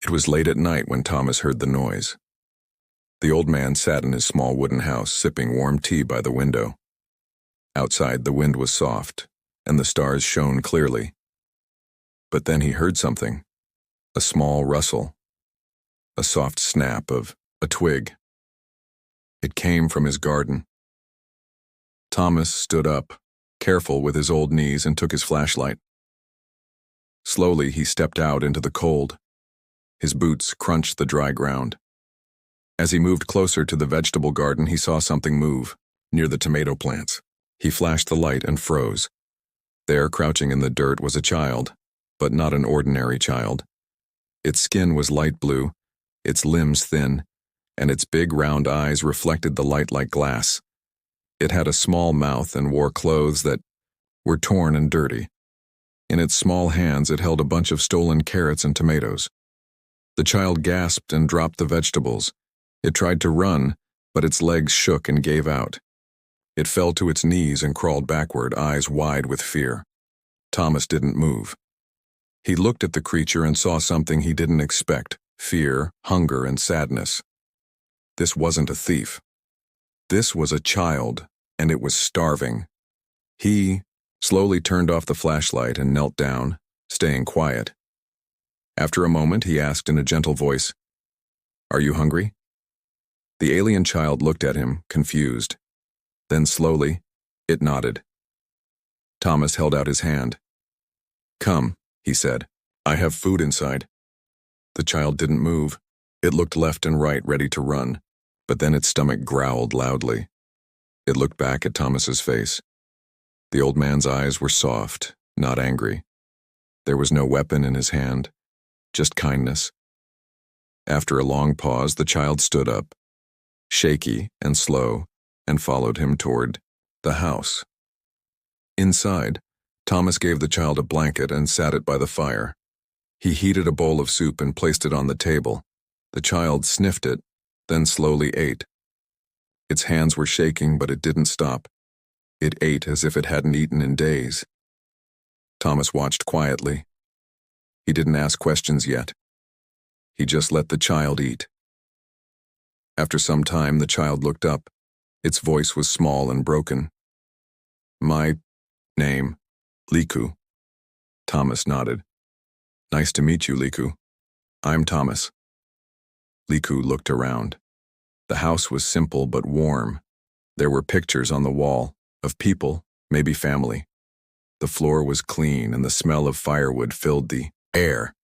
It was late at night when Thomas heard the noise. The old man sat in his small wooden house, sipping warm tea by the window. Outside, the wind was soft, and the stars shone clearly. But then he heard something, a small rustle, a soft snap of a twig. It came from his garden. Thomas stood up, careful with his old knees, and took his flashlight. Slowly, he stepped out into the cold. His boots crunched the dry ground. As he moved closer to the vegetable garden, he saw something move, near the tomato plants. He flashed the light and froze. There, crouching in the dirt, was a child, but not an ordinary child. Its skin was light blue, its limbs thin, and its big round eyes reflected the light like glass. It had a small mouth and wore clothes that were torn and dirty. In its small hands, it held a bunch of stolen carrots and tomatoes. The child gasped and dropped the vegetables. It tried to run, but its legs shook and gave out. It fell to its knees and crawled backward, eyes wide with fear. Thomas didn't move. He looked at the creature and saw something he didn't expect: fear, hunger, and sadness. This wasn't a thief. This was a child, and it was starving. He slowly turned off the flashlight and knelt down, staying quiet. After a moment, he asked in a gentle voice, "Are you hungry?" The alien child looked at him, confused. Then slowly, it nodded. Thomas held out his hand. "Come," he said. "I have food inside." The child didn't move. It looked left and right, ready to run, but then its stomach growled loudly. It looked back at Thomas's face. The old man's eyes were soft, not angry. There was no weapon in his hand, just kindness. After a long pause, the child stood up, shaky and slow, and followed him toward the house. Inside, Thomas gave the child a blanket and sat it by the fire. He heated a bowl of soup and placed it on the table. The child sniffed it, then slowly ate. Its hands were shaking, but it didn't stop. It ate as if it hadn't eaten in days. Thomas watched quietly. He didn't ask questions yet. He just let the child eat. After some time, the child looked up. Its voice was small and broken. "My name, Liku." Thomas nodded. "Nice to meet you, Liku. I'm Thomas." Liku looked around. The house was simple but warm. There were pictures on the wall, of people, maybe family. The floor was clean and the smell of firewood filled the air.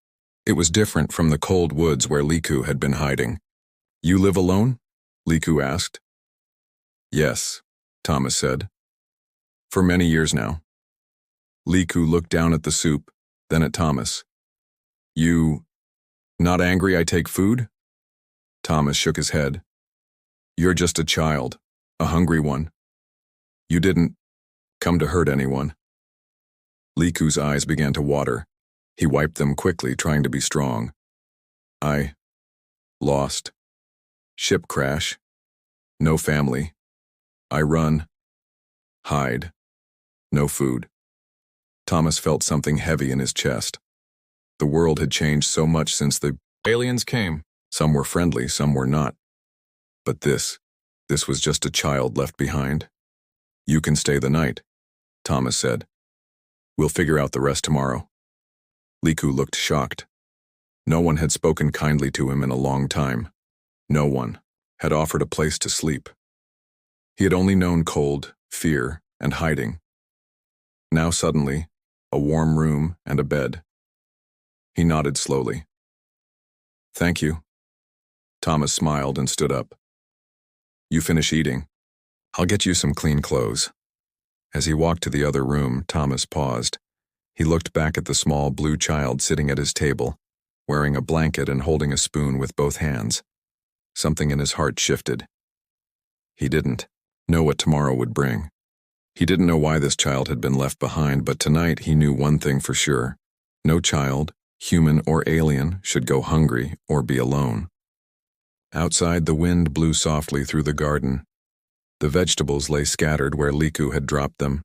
It was different from the cold woods where Liku had been hiding. "You live alone?" Liku asked. "Yes," Thomas said. "For many years now." Liku looked down at the soup, then at Thomas. "You not angry I take food?" Thomas shook his head. "You're just a child, a hungry one. You didn't come to hurt anyone." Liku's eyes began to water. He wiped them quickly, trying to be strong. "I lost. Ship crash. No family. I run. Hide. No food." Thomas felt something heavy in his chest. The world had changed so much since the aliens came. Some were friendly, some were not. But this was just a child left behind. "You can stay the night," Thomas said. "We'll figure out the rest tomorrow." Liku looked shocked. No one had spoken kindly to him in a long time. No one had offered a place to sleep. He had only known cold, fear, and hiding. Now suddenly, a warm room and a bed. He nodded slowly. "Thank you." Thomas smiled and stood up. "You finish eating. I'll get you some clean clothes." As he walked to the other room, Thomas paused. He looked back at the small blue child sitting at his table, wearing a blanket and holding a spoon with both hands. Something in his heart shifted. He didn't know what tomorrow would bring. He didn't know why this child had been left behind, but tonight he knew one thing for sure. No child, human or alien, should go hungry or be alone. Outside, the wind blew softly through the garden. The vegetables lay scattered where Liku had dropped them.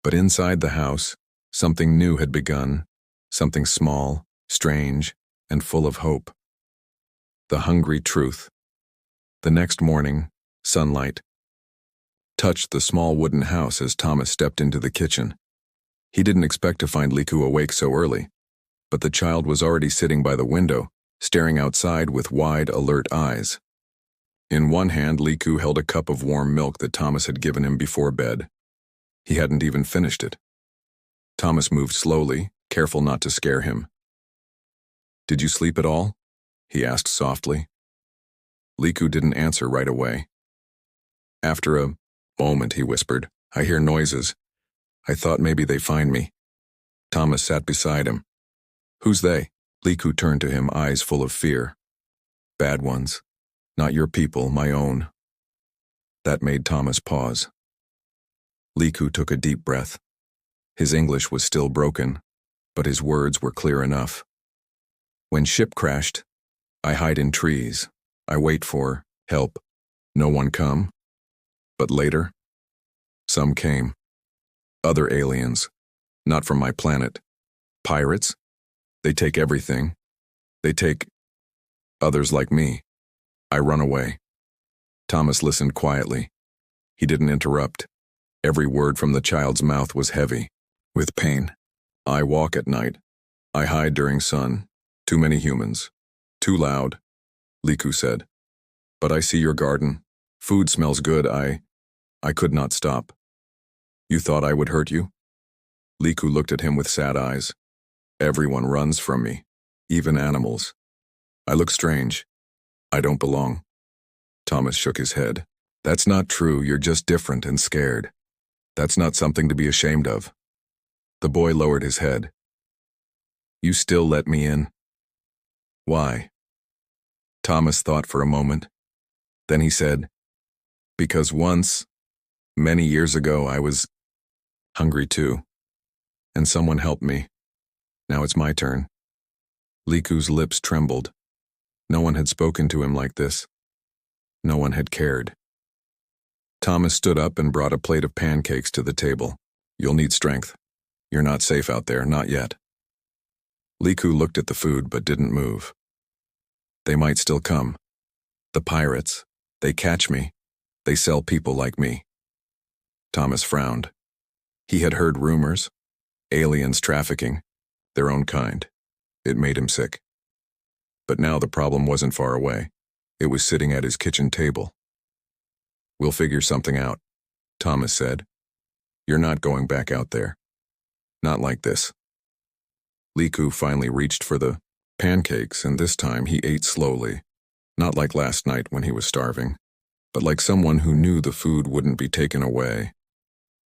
But inside the house, something new had begun, something small, strange, and full of hope. The hungry truth. The next morning, sunlight touched the small wooden house as Thomas stepped into the kitchen. He didn't expect to find Liku awake so early, but the child was already sitting by the window, staring outside with wide, alert eyes. In one hand, Liku held a cup of warm milk that Thomas had given him before bed. He hadn't even finished it. Thomas moved slowly, careful not to scare him. "Did you sleep at all?" he asked softly. Liku didn't answer right away. After a moment, he whispered, "I hear noises. I thought maybe they find me." Thomas sat beside him. "Who's they?" Liku turned to him, eyes full of fear. "Bad ones. Not your people, my own." That made Thomas pause. Liku took a deep breath. His English was still broken, but his words were clear enough. "When ship crashed, I hide in trees. I wait for help. No one come. But later, some came. Other aliens. Not from my planet. Pirates. They take everything. They take others like me. I run away." Thomas listened quietly. He didn't interrupt. Every word from the child's mouth was heavy with pain. "I walk at night. I hide during sun. Too many humans. Too loud," Liku said. "But I see your garden. Food smells good. I could not stop." "You thought I would hurt you?" Liku looked at him with sad eyes. "Everyone runs from me, even animals. I look strange. I don't belong." Thomas shook his head. "That's not true. You're just different and scared. That's not something to be ashamed of." The boy lowered his head. "You still let me in?" "Why?" Thomas thought for a moment. Then he said, "Because once, many years ago, I was hungry too. And someone helped me. Now it's my turn." Liku's lips trembled. No one had spoken to him like this. No one had cared. Thomas stood up and brought a plate of pancakes to the table. "You'll need strength. You're not safe out there, not yet." Liku looked at the food but didn't move. "They might still come. The pirates. They catch me. They sell people like me." Thomas frowned. He had heard rumors. Aliens trafficking. Their own kind. It made him sick. But now the problem wasn't far away. It was sitting at his kitchen table. "We'll figure something out," Thomas said. "You're not going back out there. Not like this." Liku finally reached for the pancakes, and this time he ate slowly, not like last night when he was starving, but like someone who knew the food wouldn't be taken away.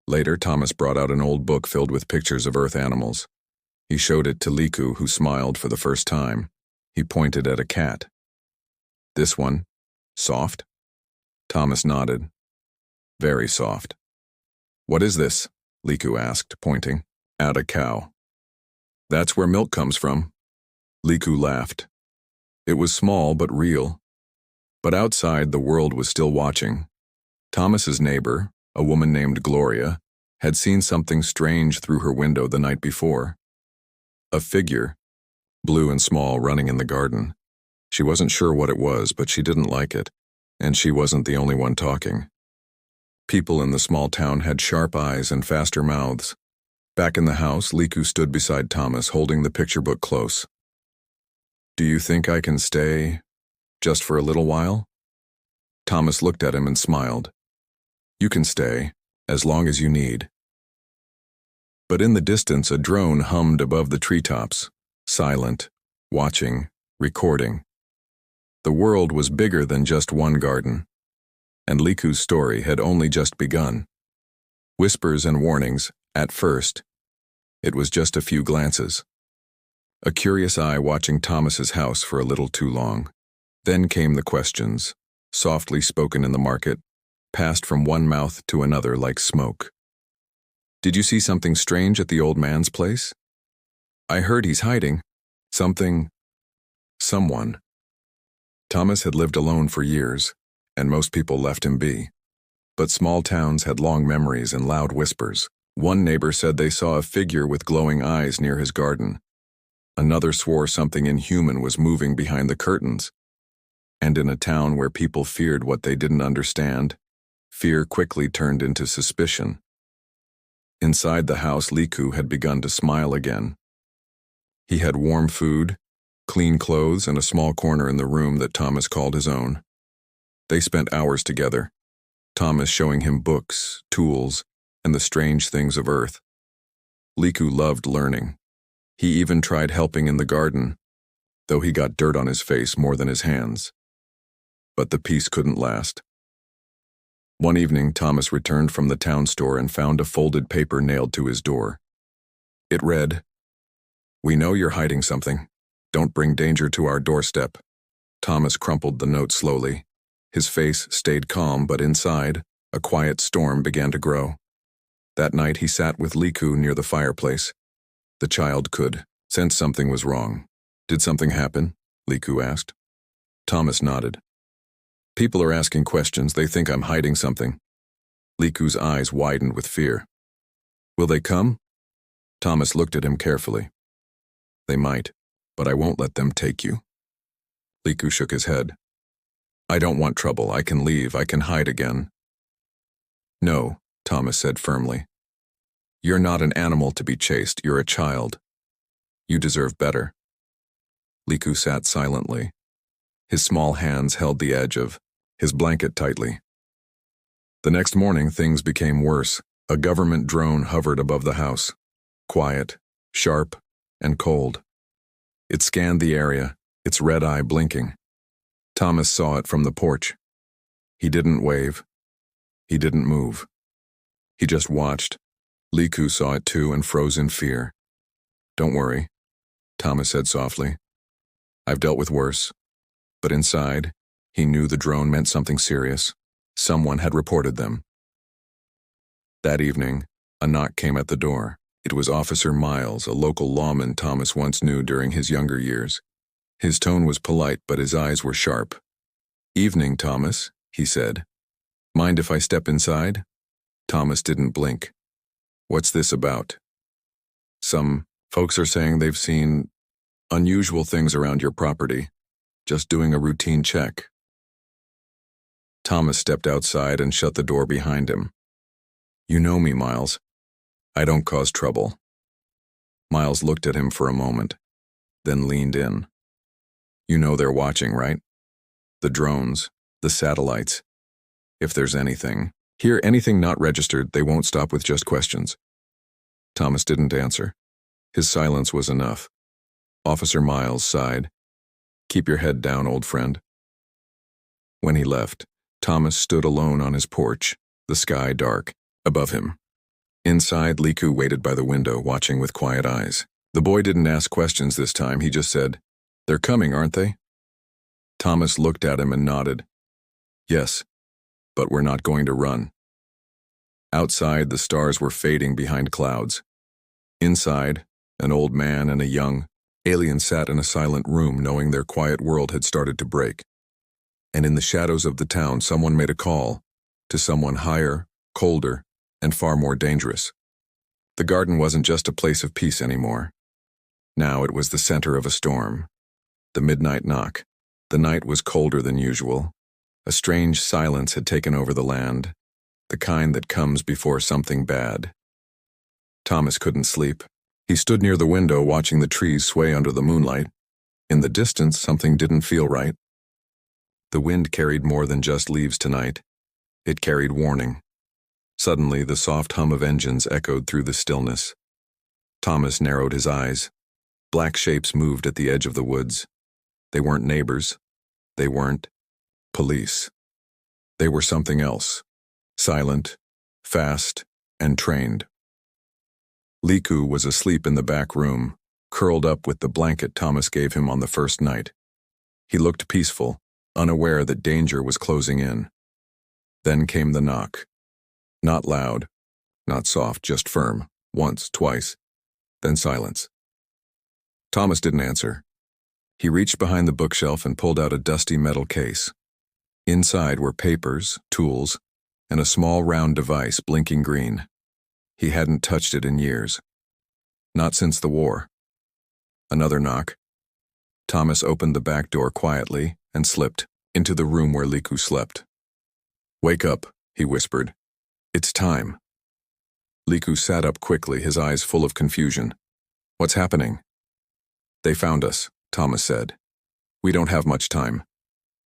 Later, Thomas brought out an old book filled with pictures of Earth animals. He showed it to Liku, who smiled for the first time. He pointed at a cat. "This one? Soft?" Thomas nodded. "Very soft." "What is this?" Liku asked, pointing. "At a cow." "That's where milk comes from." Liku laughed. It was small but real. But outside, the world was still watching. Thomas's neighbor, a woman named Gloria, had seen something strange through her window the night before. A figure, blue and small, running in the garden. She wasn't sure what it was, but she didn't like it, and she wasn't the only one talking. People in the small town had sharp eyes and faster mouths. Back in the house, Liku stood beside Thomas, holding the picture book close. "Do you think I can stay just for a little while?" Thomas looked at him and smiled. "You can stay, as long as you need." But in the distance, a drone hummed above the treetops, silent, watching, recording. The world was bigger than just one garden, and Liku's story had only just begun. Whispers and warnings, at first. It was just a few glances. A curious eye watching Thomas's house for a little too long. Then came the questions, softly spoken in the market, passed from one mouth to another like smoke. "Did you see something strange at the old man's place?" "I heard he's hiding. Someone." Thomas had lived alone for years, and most people left him be. But small towns had long memories and loud whispers. One neighbor said they saw a figure with glowing eyes near his garden. Another swore something inhuman was moving behind the curtains. And in a town where people feared what they didn't understand, fear quickly turned into suspicion. Inside the house, Liku had begun to smile again. He had warm food, clean clothes, and a small corner in the room that Thomas called his own. They spent hours together, Thomas showing him books, tools, and the strange things of Earth. Liku loved learning. He even tried helping in the garden, though he got dirt on his face more than his hands. But the peace couldn't last. One evening, Thomas returned from the town store and found a folded paper nailed to his door. It read, "We know you're hiding something. Don't bring danger to our doorstep." Thomas crumpled the note slowly. His face stayed calm, but inside, a quiet storm began to grow. That night, he sat with Liku near the fireplace. The child could sense something was wrong. "Did something happen?" Liku asked. Thomas nodded. "People are asking questions. They think I'm hiding something." Liku's eyes widened with fear. "Will they come?" Thomas looked at him carefully. "They might, but I won't let them take you." Liku shook his head. "I don't want trouble. I can leave. I can hide again." "No," Thomas said firmly. "You're not an animal to be chased. You're a child. You deserve better." Liku sat silently. His small hands held the edge of his blanket tightly. The next morning, things became worse. A government drone hovered above the house, quiet, sharp, and cold. It scanned the area, its red eye blinking. Thomas saw it from the porch. He didn't wave. He didn't move. He just watched. Liku saw it too and froze in fear. "Don't worry," Thomas said softly. "I've dealt with worse." But inside, he knew the drone meant something serious. Someone had reported them. That evening, a knock came at the door. It was Officer Miles, a local lawman Thomas once knew during his younger years. His tone was polite, but his eyes were sharp. "Evening, Thomas," he said. "Mind if I step inside?" Thomas didn't blink. "What's this about?" "Some folks are saying they've seen unusual things around your property. Just doing a routine check." Thomas stepped outside and shut the door behind him. "You know me, Miles. I don't cause trouble." Miles looked at him for a moment, then leaned in. "You know they're watching, right? The drones, the satellites. If there's anything not registered, they won't stop with just questions." Thomas didn't answer. His silence was enough. Officer Miles sighed. "Keep your head down, old friend." When he left, Thomas stood alone on his porch, the sky dark above him. Inside, Liku waited by the window, watching with quiet eyes. The boy didn't ask questions this time. He just said, "They're coming, aren't they?" Thomas looked at him and nodded. "Yes, but we're not going to run." Outside, the stars were fading behind clouds. Inside, an old man and a young alien sat in a silent room, knowing their quiet world had started to break. And in the shadows of the town, someone made a call to someone higher, colder, and far more dangerous. The garden wasn't just a place of peace anymore. Now it was the center of a storm. The midnight knock. The night was colder than usual. A strange silence had taken over the land, the kind that comes before something bad. Thomas couldn't sleep. He stood near the window, watching the trees sway under the moonlight. In the distance, something didn't feel right. The wind carried more than just leaves tonight. It carried warning. Suddenly, the soft hum of engines echoed through the stillness. Thomas narrowed his eyes. Black shapes moved at the edge of the woods. They weren't neighbors. They weren't police. They were something else. Silent, fast, and trained. Liku was asleep in the back room, curled up with the blanket Thomas gave him on the first night. He looked peaceful, unaware that danger was closing in. Then came the knock. Not loud, not soft, just firm, once, twice, then silence. Thomas didn't answer. He reached behind the bookshelf and pulled out a dusty metal case. Inside were papers, tools, and a small round device blinking green. He hadn't touched it in years. Not since the war. Another knock. Thomas opened the back door quietly and slipped. into the room where Liku slept. "Wake up," he whispered. "It's time." Liku sat up quickly, his eyes full of confusion. "What's happening?" "They found us," Thomas said. "We don't have much time."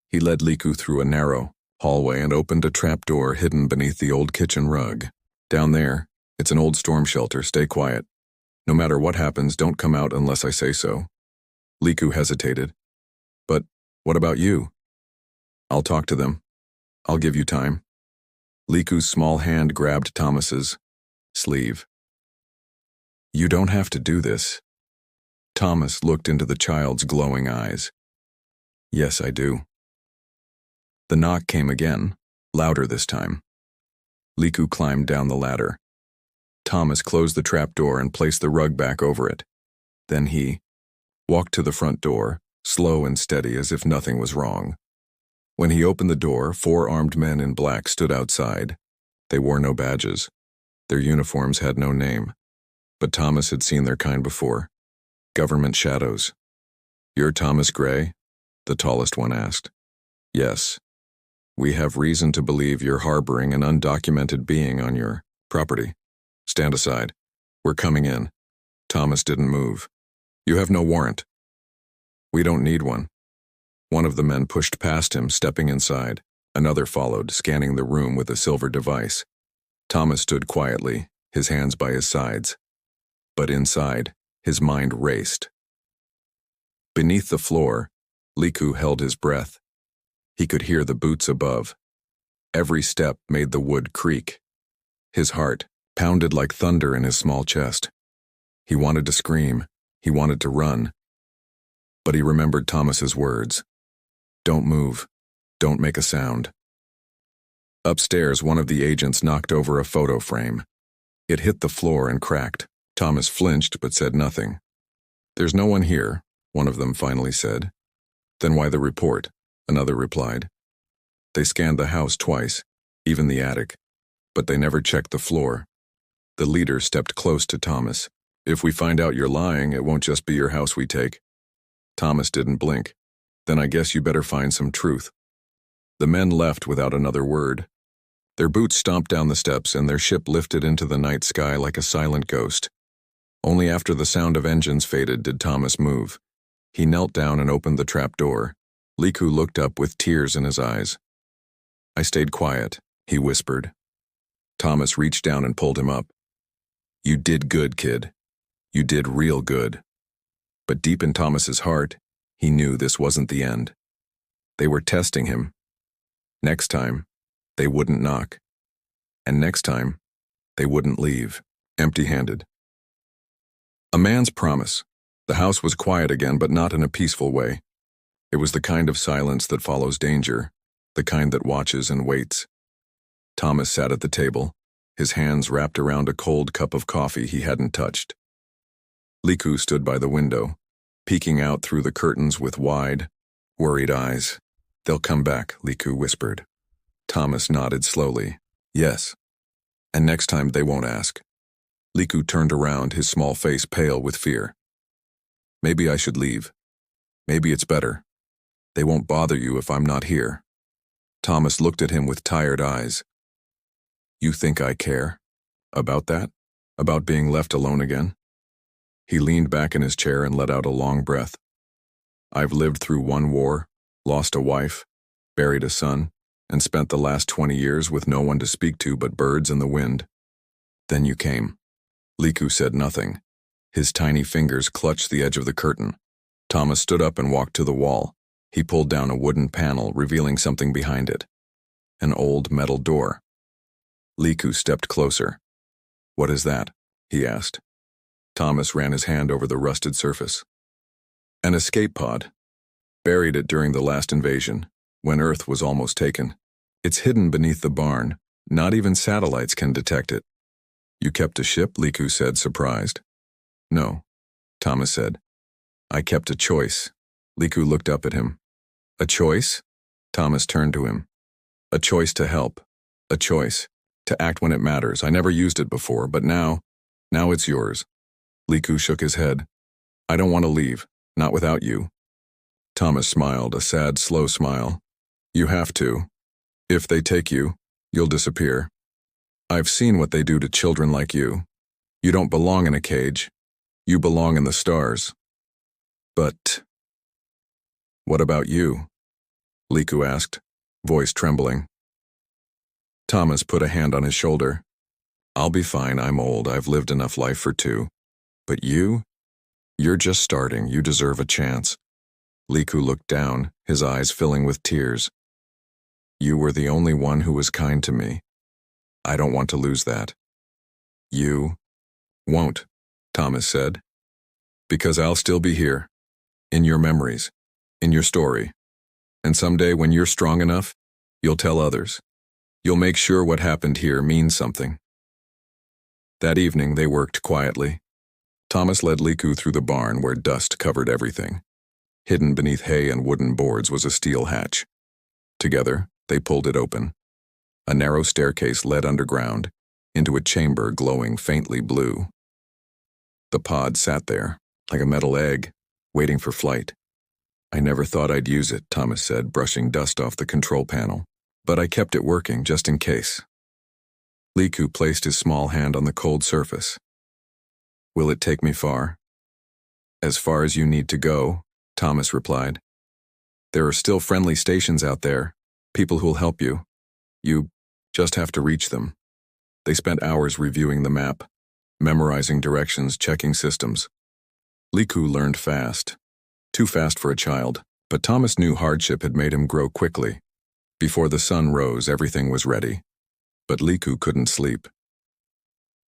He led Liku through a narrow hallway and opened a trapdoor hidden beneath the old kitchen rug. "Down there, it's an old storm shelter. Stay quiet. No matter what happens, don't come out unless I say so." Liku hesitated. "But what about you?" "I'll talk to them. I'll give you time." Liku's small hand grabbed Thomas's sleeve. "You don't have to do this." Thomas looked into the child's glowing eyes. "Yes, I do." The knock came again, louder this time. Liku climbed down the ladder. Thomas closed the trapdoor and placed the rug back over it. Then he walked to the front door, slow and steady as if nothing was wrong. When he opened the door, 4 armed men in black stood outside. They wore no badges. Their uniforms had no name. But Thomas had seen their kind before. Government shadows. "You're Thomas Gray?" the tallest one asked. "Yes. We have reason to believe you're harboring an undocumented being on your property. Stand aside. We're coming in." Thomas didn't move. "You have no warrant." "We don't need one." One of the men pushed past him, stepping inside. Another followed, scanning the room with a silver device. Thomas stood quietly, his hands by his sides. But inside, his mind raced. Beneath the floor, Liku held his breath. He could hear the boots above. Every step made the wood creak. His heart pounded like thunder in his small chest. He wanted to scream. He wanted to run. But he remembered Thomas's words. "Don't move. Don't make a sound." Upstairs, one of the agents knocked over a photo frame. It hit the floor and cracked. Thomas flinched but said nothing. "There's no one here," one of them finally said. "Then why the report?" another replied. "They scanned the house twice, even the attic, but they never checked the floor." The leader stepped close to Thomas. "If we find out you're lying, it won't just be your house we take." Thomas didn't blink. "Then I guess you better find some truth." The men left without another word. Their boots stomped down the steps and their ship lifted into the night sky like a silent ghost. Only after the sound of engines faded did Thomas move. He knelt down and opened the trap door. Liku looked up with tears in his eyes. "I stayed quiet," he whispered. Thomas reached down and pulled him up. "You did good, kid. You did real good." But deep in Thomas's heart, he knew this wasn't the end. They were testing him. Next time, they wouldn't knock. And next time, they wouldn't leave, empty-handed. A man's promise. The house was quiet again, but not in a peaceful way. It was the kind of silence that follows danger, the kind that watches and waits. Thomas sat at the table, his hands wrapped around a cold cup of coffee he hadn't touched. Liku stood by the window, peeking out through the curtains with wide, worried eyes. "They'll come back," Liku whispered. Thomas nodded slowly. "Yes. And next time they won't ask." Liku turned around, his small face pale with fear. "Maybe I should leave. Maybe it's better. They won't bother you if I'm not here." Thomas looked at him with tired eyes. "You think I care? About that? About being left alone again?" He leaned back in his chair and let out a long breath. "I've lived through one war, lost a wife, buried a son, and spent the last 20 years with no one to speak to but birds and the wind. Then you came." Liku said nothing. His tiny fingers clutched the edge of the curtain. Thomas stood up and walked to the wall. He pulled down a wooden panel, revealing something behind it. An old metal door. Liku stepped closer. "What is that?" he asked. Thomas ran his hand over the rusted surface. "An escape pod. Buried it during the last invasion, when Earth was almost taken. It's hidden beneath the barn. Not even satellites can detect it." "You kept a ship?" Liku said, surprised. "No," Thomas said. "I kept a choice." Liku looked up at him. "A choice?" Thomas turned to him. "A choice to help. A choice to act when it matters. I never used it before, but now it's yours." Liku shook his head. "I don't want to leave, not without you." Thomas smiled, a sad, slow smile. You have to. If they take you, you'll disappear. I've seen what they do to children like you. You don't belong in a cage. You belong in the stars. But what about you? Liku asked, voice trembling. Thomas put a hand on his shoulder. I'll be fine, I'm old, I've lived enough life for two. But you? You're just starting, you deserve a chance. Liku looked down, his eyes filling with tears. You were the only one who was kind to me. I don't want to lose that. You won't, Thomas said. Because I'll still be here. In your memories. In your story. And someday when you're strong enough, you'll tell others. You'll make sure what happened here means something. That evening they worked quietly. Thomas led Liku through the barn where dust covered everything. Hidden beneath hay and wooden boards was a steel hatch. Together, they pulled it open. A narrow staircase led underground, into a chamber glowing faintly blue. The pod sat there, like a metal egg, waiting for flight. I never thought I'd use it, Thomas said, brushing dust off the control panel. But I kept it working, just in case. Liku placed his small hand on the cold surface. Will it take me far? As far as you need to go, Thomas replied. There are still friendly stations out there, people who'll help you. You just have to reach them. They spent hours reviewing the map, memorizing directions, checking systems. Liku learned fast. Too fast for a child, but Thomas knew hardship had made him grow quickly. Before the sun rose, everything was ready. But Liku couldn't sleep.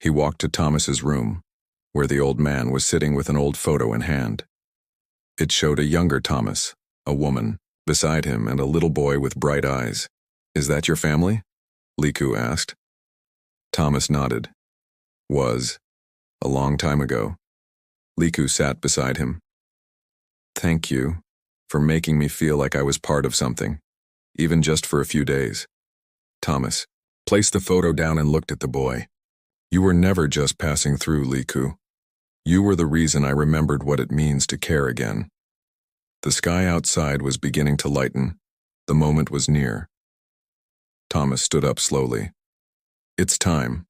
He walked to Thomas's room, where the old man was sitting with an old photo in hand. It showed a younger Thomas, a woman, beside him and a little boy with bright eyes. Is that your family? Liku asked. Thomas nodded. Was. A long time ago. Liku sat beside him. Thank you for making me feel like I was part of something, even just for a few days. Thomas placed the photo down and looked at the boy. You were never just passing through, Liku. You were the reason I remembered what it means to care again. The sky outside was beginning to lighten. The moment was near. Thomas stood up slowly. It's time.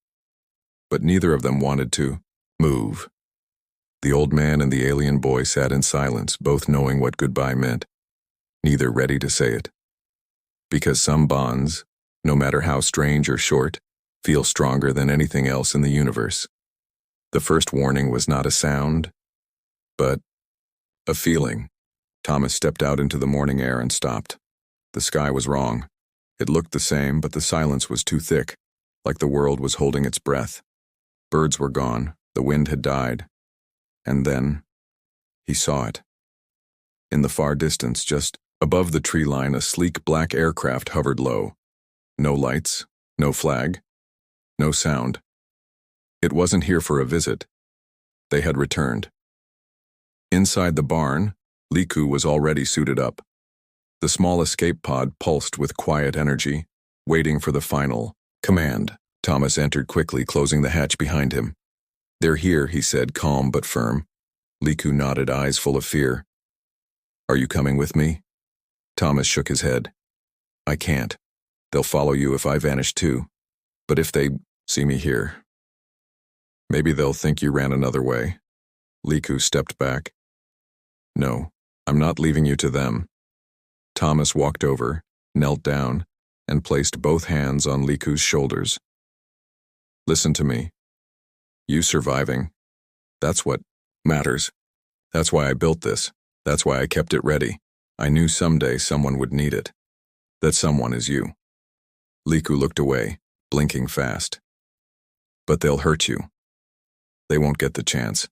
But neither of them wanted to move. The old man and the alien boy sat in silence, both knowing what goodbye meant, neither ready to say it. Because some bonds, no matter how strange or short, feel stronger than anything else in the universe. The first warning was not a sound, but a feeling. Thomas stepped out into the morning air and stopped. The sky was wrong. It looked the same, but the silence was too thick, like the world was holding its breath. Birds were gone, the wind had died. And then, he saw it. In the far distance, just above the tree line, a sleek black aircraft hovered low. No lights, no flag, no sound. It wasn't here for a visit. They had returned. Inside the barn, Liku was already suited up. The small escape pod pulsed with quiet energy, waiting for the final command. Thomas entered quickly, closing the hatch behind him. They're here, he said, calm but firm. Liku nodded, eyes full of fear. Are you coming with me? Thomas shook his head. I can't. They'll follow you if I vanish too. But if they see me here, maybe they'll think you ran another way. Liku stepped back. No, I'm not leaving you to them. Thomas walked over, knelt down, and placed both hands on Liku's shoulders. Listen to me. You surviving. That's what matters. That's why I built this. That's why I kept it ready. I knew someday someone would need it. That someone is you. Liku looked away, blinking fast. But they'll hurt you. They won't get the chance,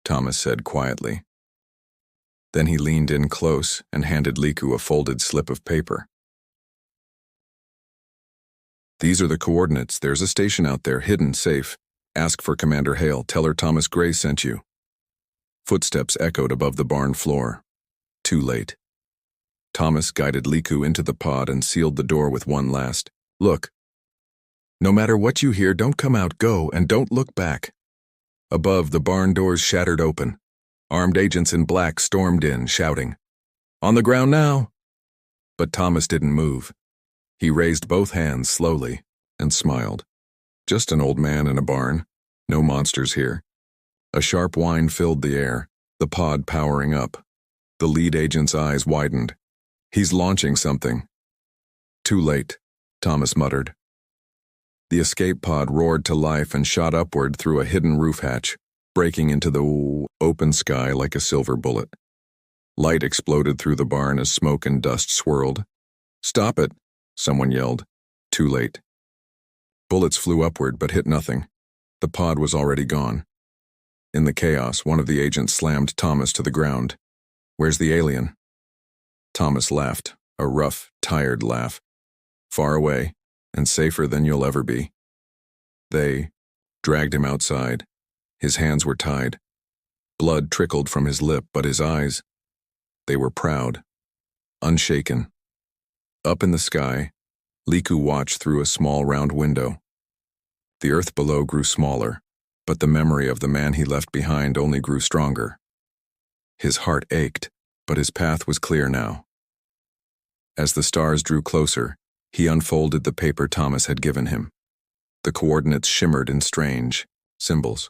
Thomas said quietly. Then he leaned in close and handed Liku a folded slip of paper. These are the coordinates. There's a station out there, hidden, safe. Ask for Commander Hale. Tell her Thomas Gray sent you. Footsteps echoed above the barn floor. Too late. Thomas guided Liku into the pod and sealed the door with one last look. No matter what you hear, don't come out, go, and don't look back. Above, the barn doors shattered open. Armed agents in black stormed in, shouting, On the ground now! But Thomas didn't move. He raised both hands slowly and smiled. Just an old man in a barn. No monsters here. A sharp whine filled the air, the pod powering up. The lead agent's eyes widened. He's launching something. Too late, Thomas muttered. The escape pod roared to life and shot upward through a hidden roof hatch, breaking into the open sky like a silver bullet. Light exploded through the barn as smoke and dust swirled. "Stop it," someone yelled. Too late. Bullets flew upward but hit nothing. The pod was already gone. In the chaos, one of the agents slammed Thomas to the ground. "Where's the alien?" Thomas laughed, a rough, tired laugh. "Far away, and safer than you'll ever be." They dragged him outside. His hands were tied. Blood trickled from his lip, but his eyes, they were proud, unshaken. Up in the sky, Liku watched through a small round window. The earth below grew smaller, but the memory of the man he left behind only grew stronger. His heart ached, but his path was clear now. As the stars drew closer, he unfolded the paper Thomas had given him. The coordinates shimmered in strange symbols.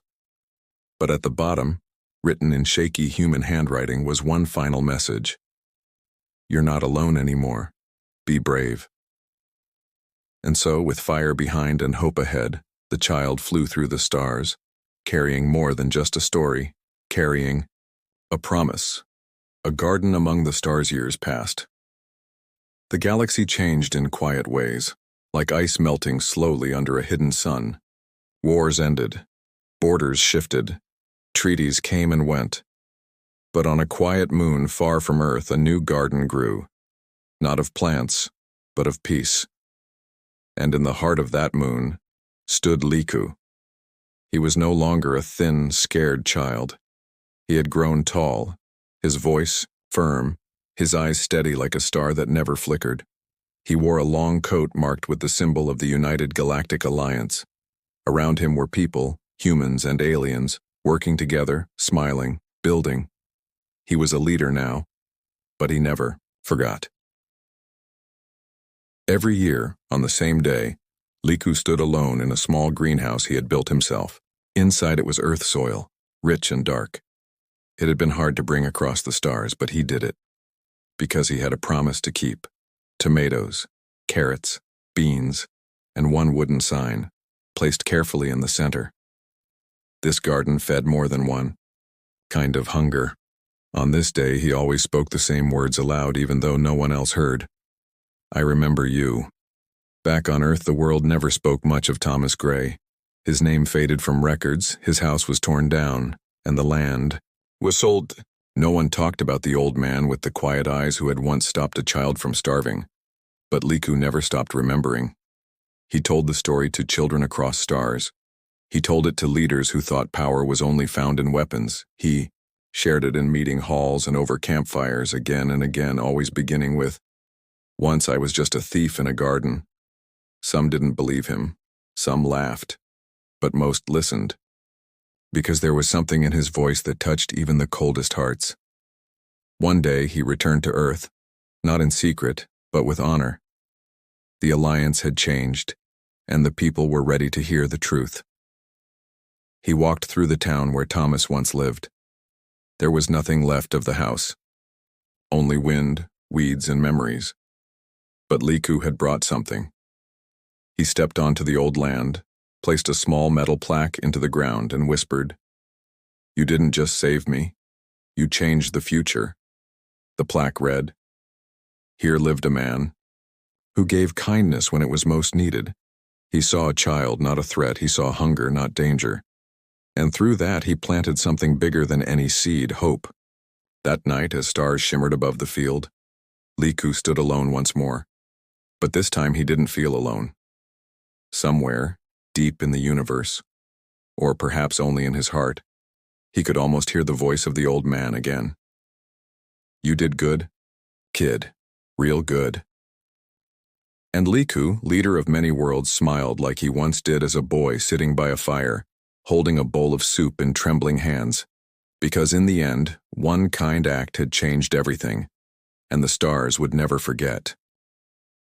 But at the bottom, written in shaky human handwriting, was one final message. "You're not alone anymore. Be brave." And so, with fire behind and hope ahead, the child flew through the stars, carrying more than just a story, carrying a promise. A garden among the stars. Years passed. The galaxy changed in quiet ways, like ice melting slowly under a hidden sun. Wars ended. Borders shifted. Treaties came and went. But on a quiet moon far from Earth, a new garden grew. Not of plants, but of peace. And in the heart of that moon stood Liku. He was no longer a thin, scared child. He had grown tall, his voice firm, his eyes steady like a star that never flickered. He wore a long coat marked with the symbol of the United Galactic Alliance. Around him were people, humans and aliens, working together, smiling, building. He was a leader now, but he never forgot. Every year, on the same day, Liku stood alone in a small greenhouse he had built himself. Inside it was earth soil, rich and dark. It had been hard to bring across the stars, but he did it. Because he had a promise to keep. Tomatoes, carrots, beans, and one wooden sign, placed carefully in the center. This garden fed more than one kind of hunger. On this day, he always spoke the same words aloud, even though no one else heard. "I remember you." Back on Earth, the world never spoke much of Thomas Gray. His name faded from records, his house was torn down, and the land was sold. No one talked about the old man with the quiet eyes who had once stopped a child from starving. But Liku never stopped remembering. He told the story to children across stars. He told it to leaders who thought power was only found in weapons. He shared it in meeting halls and over campfires again and again, always beginning with, "Once I was just a thief in a garden." Some didn't believe him. Some laughed. But most listened. Because there was something in his voice that touched even the coldest hearts. One day he returned to Earth, not in secret, but with honor. The alliance had changed, and the people were ready to hear the truth. He walked through the town where Thomas once lived. There was nothing left of the house. Only wind, weeds, and memories. But Liku had brought something. He stepped onto the old land, placed a small metal plaque into the ground, and whispered, "You didn't just save me. You changed the future." The plaque read, "Here lived a man who gave kindness when it was most needed. He saw a child, not a threat. He saw hunger, not danger. And through that, he planted something bigger than any seed, hope." That night, as stars shimmered above the field, Liku stood alone once more. But this time he didn't feel alone. Somewhere, deep in the universe, or perhaps only in his heart, he could almost hear the voice of the old man again. "You did good, kid, real good." And Liku, leader of many worlds, smiled like he once did as a boy sitting by a fire, holding a bowl of soup in trembling hands. Because in the end, one kind act had changed everything. and the stars would never forget.